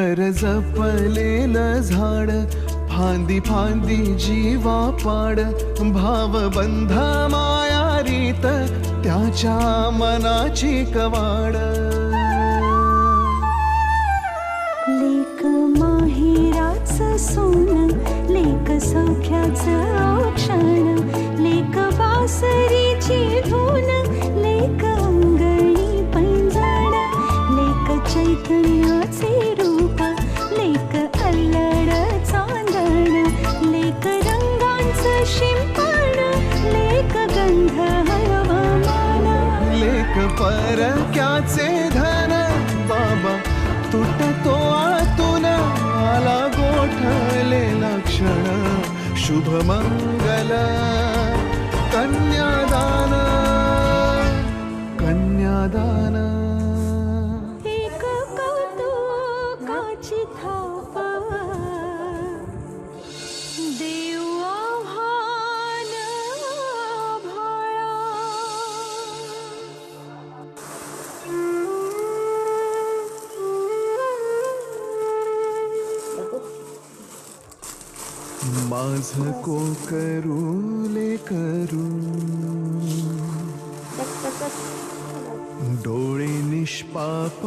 घर जपलेलं झाड, फांदी फांदी जीवा पाड, भावबंध माया रीत त्याच्या मनाची कवाड. लेक माहेराचं सोनं, लेक सौख्याचं औक्षण, लेक बासरीची धून, लेक अंगणी पैंजण, लेक चैतन्याचे रूप, लेक अल्लड चांदण, लेक रंगांचं शिंपण, लेक गंध हवामान, लेक परक्याचे धन, बाबा तुटतो आतून, आला गोठलेला क्षण, शुभ मंगल कन्यादान, कन्यादान. एक कौतुकाची थाप, देऊ आव्हान आभाळा. माझ कोकरू लेकरू, डोळे निष्पाप